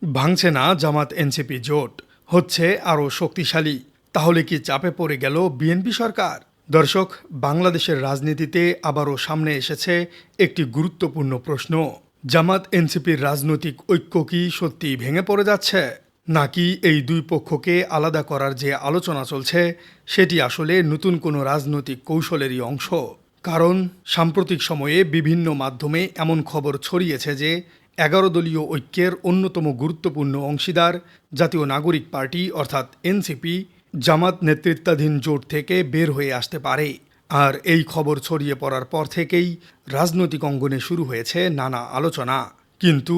ভাঙছে না জামাত এনসিপি জোট, হচ্ছে আরও শক্তিশালী। তাহলে কি চাপে পড়ে গেল বিএনপি সরকার? দর্শক, বাংলাদেশের রাজনীতিতে আবারও সামনে এসেছে একটি গুরুত্বপূর্ণ প্রশ্ন। জামাত এনসিপির রাজনৈতিক ঐক্য কি সত্যি ভেঙে পড়ে যাচ্ছে, নাকি এই দুই পক্ষকে আলাদা করার যে আলোচনা চলছে সেটি আসলে নতুন কোনো রাজনৈতিক কৌশলেরই অংশ? কারণ সাম্প্রতিক সময়ে বিভিন্ন মাধ্যমে এমন খবর ছড়িয়েছে যে ১১ দলীয় ঐক্যের অন্যতম গুরুত্বপূর্ণ অংশীদার জাতীয় নাগরিক পার্টি অর্থাৎ এনসিপি জামাত নেতৃত্বাধীন জোট থেকে বের হয়ে আসতে পারে। আর এই খবর ছড়িয়ে পড়ার পর থেকেই রাজনৈতিক অঙ্গনে শুরু হয়েছে নানা আলোচনা। কিন্তু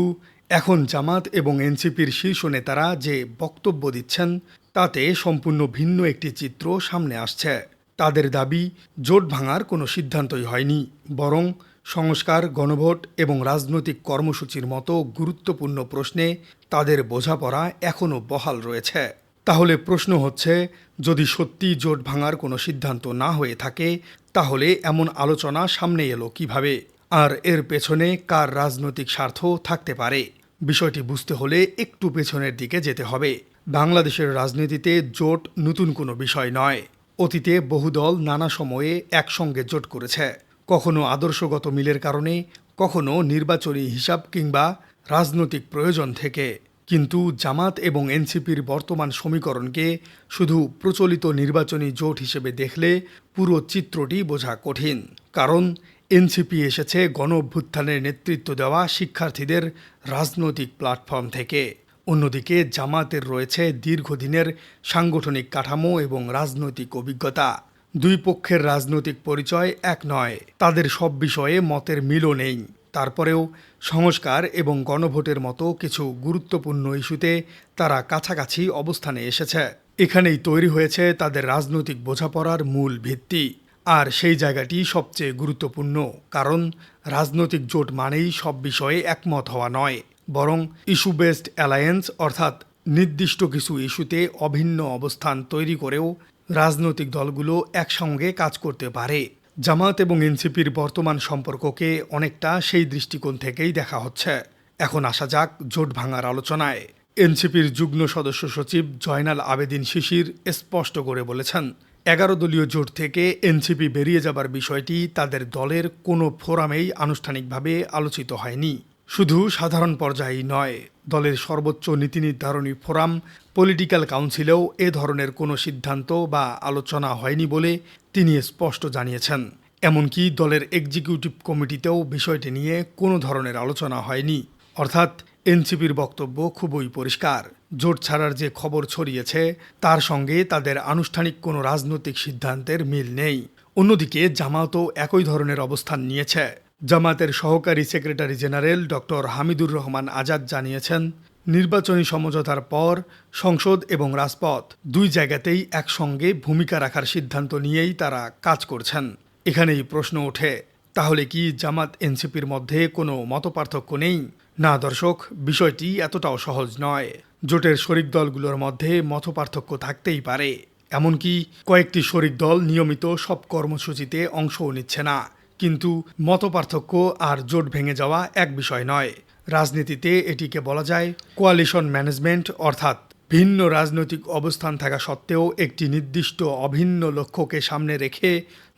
এখন জামাত এবং এনসিপির শীর্ষ নেতারা যে বক্তব্য দিচ্ছেন তাতে সম্পূর্ণ ভিন্ন একটি চিত্র সামনে আসছে। তাদের দাবি, জোট ভাঙার কোনো সিদ্ধান্তই হয়নি, বরং সংস্কার, গণভোট এবং রাজনৈতিক কর্মসূচির মতো গুরুত্বপূর্ণ প্রশ্নে তাদের বোঝাপড়া এখনও বহাল রয়েছে। তাহলে প্রশ্ন হচ্ছে, যদি সত্যি জোট ভাঙার কোনো সিদ্ধান্ত না হয়ে থাকে, তাহলে এমন আলোচনা সামনে এলো কিভাবে? আর এর পেছনে কার রাজনৈতিক স্বার্থ থাকতে পারে? বিষয়টি বুঝতে হলে একটু পেছনের দিকে যেতে হবে। বাংলাদেশের রাজনীতিতে জোট নতুন কোনো বিষয় নয়। অতীতে বহু দল নানা সময়ে একসঙ্গে জোট করেছে, কখনো আদর্শগত মিলের কারণে, কখনো নির্বাচনী হিসাব কিংবা রাজনৈতিক প্রয়োজন থেকে। কিন্তু জামাত এবং এনসিপির বর্তমান সমীকরণকে শুধু প্রচলিত নির্বাচনী জোট হিসেবে দেখলে পুরো চিত্রটি বোঝা কঠিন। কারণ এনসিপি এসেছে গণ অভ্যুত্থানের নেতৃত্ব দেওয়া শিক্ষার্থীদের রাজনৈতিক প্ল্যাটফর্ম থেকে। অন্যদিকে জামাতের রয়েছে দীর্ঘদিনের সাংগঠনিক কাঠামো এবং রাজনৈতিক অভিজ্ঞতা। দুই পক্ষের রাজনৈতিক পরিচয় এক নয়, তাদের সব বিষয়ে মতের মিলও নেই। তারপরেও সংস্কার এবং গণভোটের মতো কিছু গুরুত্বপূর্ণ ইস্যুতে তারা কাছাকাছি অবস্থানে এসেছে। এখানেই তৈরি হয়েছে তাদের রাজনৈতিক বোঝাপড়ার মূল ভিত্তি। আর সেই জায়গাটি সবচেয়ে গুরুত্বপূর্ণ, কারণ রাজনৈতিক জোট মানেই সব বিষয়ে একমত হওয়া নয়, বরং ইস্যু বেসড অ্যালায়েন্স, অর্থাৎ নির্দিষ্ট কিছু ইস্যুতে অভিন্ন অবস্থান তৈরি করেও রাজনৈতিক দলগুলো একসঙ্গে কাজ করতে পারে। জামাত এবং এনসিপির বর্তমান সম্পর্ককে অনেকটা সেই দৃষ্টিকোণ থেকেই দেখা হচ্ছে। এখন আসা যাক জোট ভাঙার আলোচনায়। এনসিপির যুগ্ম সদস্য সচিব জয়নাল আবেদিন শিশির স্পষ্ট করে বলেছেন, ১১ দলীয় জোট থেকে এনসিপি বেরিয়ে যাবার বিষয়টি তাদের দলের কোনো ফোরামেই আনুষ্ঠানিকভাবে আলোচিত হয়নি। শুধু সাধারণ পর্যায়েই নয়, দলের সর্বোচ্চ নীতি নির্ধারণী ফোরাম পলিটিক্যাল কাউন্সিলেও এ ধরনের কোনো সিদ্ধান্ত বা আলোচনা হয়নি বলে তিনি স্পষ্ট জানিয়েছেন। এমনকি দলের এক্সিকিউটিভ কমিটিতেও বিষয়টি নিয়ে কোনো ধরনের আলোচনা হয়নি। অর্থাৎ এনসিপির বক্তব্য খুবই পরিষ্কার, জোট ছাড়ার যে খবর ছড়িয়েছে তার সঙ্গে তাদের আনুষ্ঠানিক কোনো রাজনৈতিক সিদ্ধান্তের মিল নেই। অন্যদিকে জামাতও একই ধরনের অবস্থান নিয়েছে। জামাতের সহকারী secretary general doctor Hamidur Rahman Azad জানিয়েছেন, নির্বাচনী সমঝোতার পর সংসদ এবং রাজপথ দুই জায়গাতেই একসঙ্গে ভূমিকা রাখার সিদ্ধান্ত নিয়েই তারা কাজ করছেন। এখানেই প্রশ্ন ওঠে, তাহলে কি জামাত এনসিপির মধ্যে কোনো মতপার্থক্য নেই? না দর্শক, বিষয়টি এতটাও সহজ নয়। জোটের শরিক দলগুলোর মধ্যে মতপার্থক্য থাকতেই পারে। এমনকি কয়েকটি শরিক দল নিয়মিত সব কর্মসূচিতে অংশও নিচ্ছে না। কিন্তু মতপার্থক্য আর জোট ভেঙে যাওয়া এক বিষয় নয়। রাজনীতিতে এটিকে বলা যায় কোয়ালিশন ম্যানেজমেন্ট, অর্থাৎ ভিন্ন রাজনৈতিক অবস্থান থাকা সত্ত্বেও একটি নির্দিষ্ট অভিন্ন লক্ষ্যকে সামনে রেখে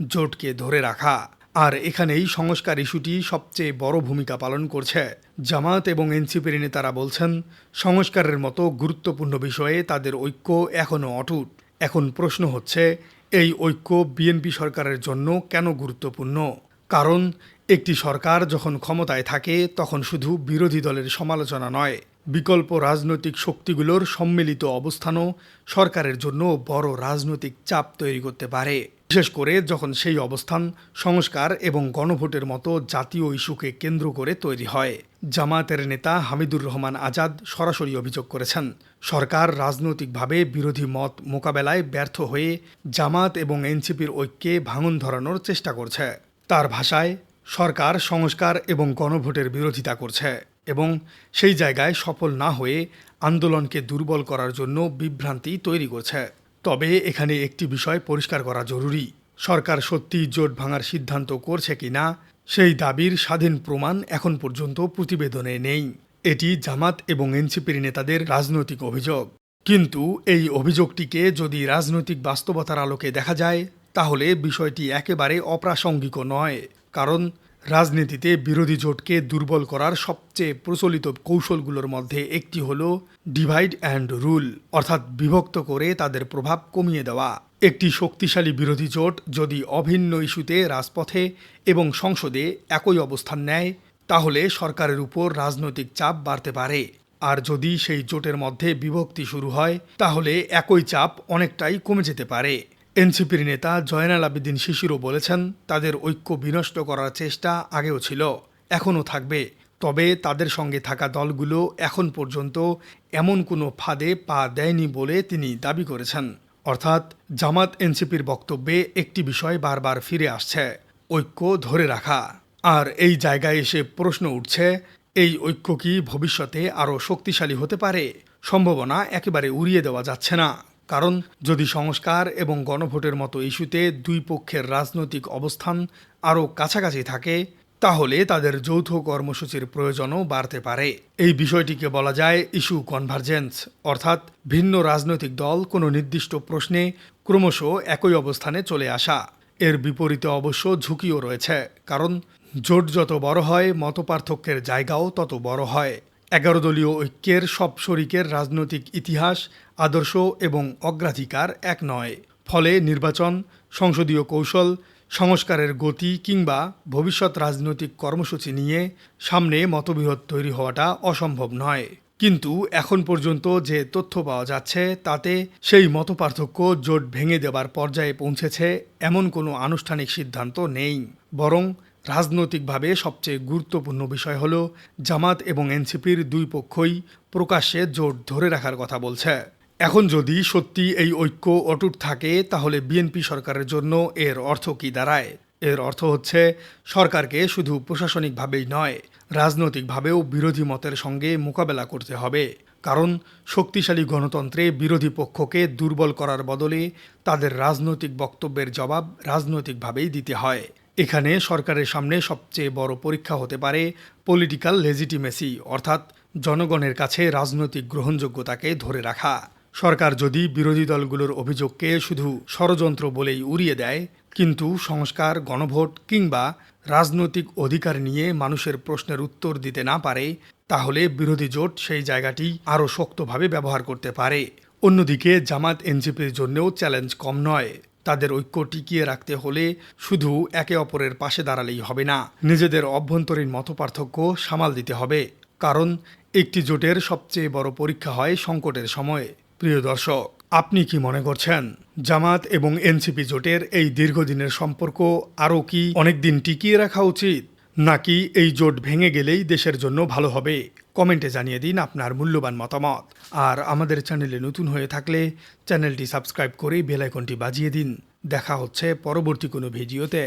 জোটকে ধরে রাখা। আর এখানেই সংস্কার ইস্যুটি সবচেয়ে বড় ভূমিকা পালন করছে। জামাত এবং এনসিপির নেতারা বলছেন, সংস্কারের মতো গুরুত্বপূর্ণ বিষয়ে তাদের ঐক্য এখনও অটুট। এখন প্রশ্ন হচ্ছে, এই ঐক্য বিএনপি সরকারের জন্য কেন গুরুত্বপূর্ণ? কারণ একটি সরকার যখন ক্ষমতায় থাকে তখন শুধু বিরোধী দলের সমালোচনা নয়, বিকল্প রাজনৈতিক শক্তিগুলোর সম্মিলিত অবস্থানও সরকারের জন্য বড় রাজনৈতিক চাপ তৈরি করতে পারে। বিশেষ করে যখন সেই অবস্থান সংস্কার এবং গণভোটের মতো জাতীয় ইস্যুকে কেন্দ্র করে তৈরি হয়। জামায়াতের নেতা হামিদুর রহমান আজাদ সরাসরি অভিযোগ করেছেন, সরকার রাজনৈতিকভাবে বিরোধী মত মোকাবেলায় ব্যর্থ হয়ে জামাত এবং এনসিপির ঐক্যে ভাঙন ধরানোর চেষ্টা করছে। তার ভাষায়, সরকার সংস্কার এবং গণভোটের বিরোধিতা করছে এবং সেই জায়গায় সফল না হয়ে আন্দোলনকে দুর্বল করার জন্য বিভ্রান্তি তৈরি করছে। তবে এখানে একটি বিষয় পরিষ্কার করা জরুরি, সরকার সত্যি জোট ভাঙার সিদ্ধান্ত করছে কিনা সেই দাবির স্বাধীন প্রমাণ এখন পর্যন্ত প্রতিবেদনে নেই। এটি জামাত এবং এনসিপির নেতাদের রাজনৈতিক অভিযোগ। কিন্তু এই অভিযোগটিকে যদি রাজনৈতিক বাস্তবতার আলোকে দেখা যায়, তাহলে বিষয়টি একেবারে অপ্রাসঙ্গিক নয়। কারণ রাজনীতিতে বিরোধী জোটকে দুর্বল করার সবচেয়ে প্রচলিত কৌশলগুলোর মধ্যে একটি হল ডিভাইড অ্যান্ড রুল, অর্থাৎ বিভক্ত করে তাদের প্রভাব কমিয়ে দেওয়া। একটি শক্তিশালী বিরোধী জোট যদি অভিন্ন ইস্যুতে রাজপথে এবং সংসদে একই অবস্থান নেয়, তাহলে সরকারের উপর রাজনৈতিক চাপ বাড়তে পারে। আর যদি সেই জোটের মধ্যে বিভক্তি শুরু হয়, তাহলে একই চাপ অনেকটাই কমে যেতে পারে। এনসিপির নেতা জয়নাল আবেদিন শিশিরও বলেছেন, তাদের ঐক্য বিনষ্ট করার চেষ্টা আগেও ছিল, এখনও থাকবে। তবে তাদের সঙ্গে থাকা দলগুলো এখন পর্যন্ত এমন কোনো ফাঁদে পা দেয়নি বলে তিনি দাবি করেছেন। অর্থাৎ জামাত এনসিপির বক্তব্যে একটি বিষয় বারবার ফিরে আসছে, ঐক্য ধরে রাখা। আর এই জায়গায় এসে প্রশ্ন উঠছে, এই ঐক্য কি ভবিষ্যতে আরও শক্তিশালী হতে পারে? সম্ভাবনা একেবারে উড়িয়ে দেওয়া যাচ্ছে না। কারণ যদি সংস্কার এবং গণভোটের মতো ইস্যুতে দুই পক্ষের রাজনৈতিক অবস্থান আরও কাছাকাছি থাকে, তাহলে তাদের যৌথ কর্মসূচির প্রয়োজনও বাড়তে পারে। এই বিষয়টিকে বলা যায় ইস্যু কনভার্জেন্স, অর্থাৎ ভিন্ন রাজনৈতিক দল কোনো নির্দিষ্ট প্রশ্নে ক্রমশ একই অবস্থানে চলে আসা। এর বিপরীতে অবশ্য ঝুঁকিও রয়েছে, কারণ জোট যত বড় হয়, মতপার্থক্যের জায়গাও তত বড় হয়। 11 দলীয় ঐক্যের সব শরিকের রাজনৈতিক ইতিহাস, আদর্শ এবং অগ্রাধিকার এক নয়। ফলে নির্বাচন, সংসদীয় কৌশল, সংস্কারের গতি কিংবা ভবিষ্যৎ রাজনৈতিক কর্মসূচি নিয়ে সামনে মতবিরোধ তৈরি হওয়াটা অসম্ভব নয়। কিন্তু এখন পর্যন্ত যে তথ্য পাওয়া যাচ্ছে, তাতে সেই মতপার্থক্য জোট ভেঙে দেবার পর্যায়ে পৌঁছেছে এমন কোনো আনুষ্ঠানিক সিদ্ধান্ত নেই। বরং রাজনৈতিকভাবে সবচেয়ে গুরুত্বপূর্ণ বিষয় হল জামাত এবং এনসিপির দুই পক্ষই প্রকাশ্যে জোট ধরে রাখার কথা বলছে। এখন যদি সত্যি এই ঐক্য অটুট থাকে, তাহলে বিএনপি সরকারের জন্য এর অর্থ কী দাঁড়ায়? এর অর্থ হচ্ছে সরকারকে শুধু প্রশাসনিকভাবেই নয়, রাজনৈতিকভাবেও বিরোধী মতের সঙ্গে মোকাবেলা করতে হবে। কারণ শক্তিশালী গণতন্ত্রে বিরোধী পক্ষকে দুর্বল করার বদলে তাদের রাজনৈতিক বক্তব্যের জবাব রাজনৈতিকভাবেই দিতে হয়। এখানে সরকারের সামনে সবচেয়ে বড় পরীক্ষা হতে পারে পলিটিক্যাল লেজিটিমেসি, অর্থাৎ জনগণের কাছে রাজনৈতিক গ্রহণযোগ্যতাকে ধরে রাখা। সরকার যদি বিরোধী দলগুলোর অভিযোগকে শুধু ষড়যন্ত্র বলেই উড়িয়ে দেয়, কিন্তু সংস্কার, গণভোট কিংবা রাজনৈতিক অধিকার নিয়ে মানুষের প্রশ্নের উত্তর দিতে না পারে, তাহলে বিরোধী জোট সেই জায়গাটি আরও শক্তভাবে ব্যবহার করতে পারে। অন্যদিকে জামাত এনসিপির জন্যও চ্যালেঞ্জ কম নয়। তাদের ঐক্য টিকিয়ে রাখতে হলে শুধু একে অপরের পাশে দাঁড়ালেই হবে না, নিজেদের অভ্যন্তরীণ মতপার্থক্য সামাল দিতে হবে। কারণ একটি জোটের সবচেয়ে বড় পরীক্ষা হয় সংকটের সময়ে। প্রিয় দর্শক, আপনি কি মনে করছেন জামাত এবং এনসিপি জোটের এই দীর্ঘদিনের সম্পর্ক আরও কি অনেকদিন টিকিয়ে রাখা উচিত, নাকি এই জোট ভেঙে গেলেই দেশের জন্য ভালো হবে? কমেন্টে জানিয়ে দিন আপনার মূল্যবান মতামত। আর আমাদের চ্যানেলে নতুন হয়ে থাকলে চ্যানেলটি সাবস্ক্রাইব করে বেল আইকনটি বাজিয়ে দিন। দেখা হচ্ছে পরবর্তী কোনো ভিডিওতে।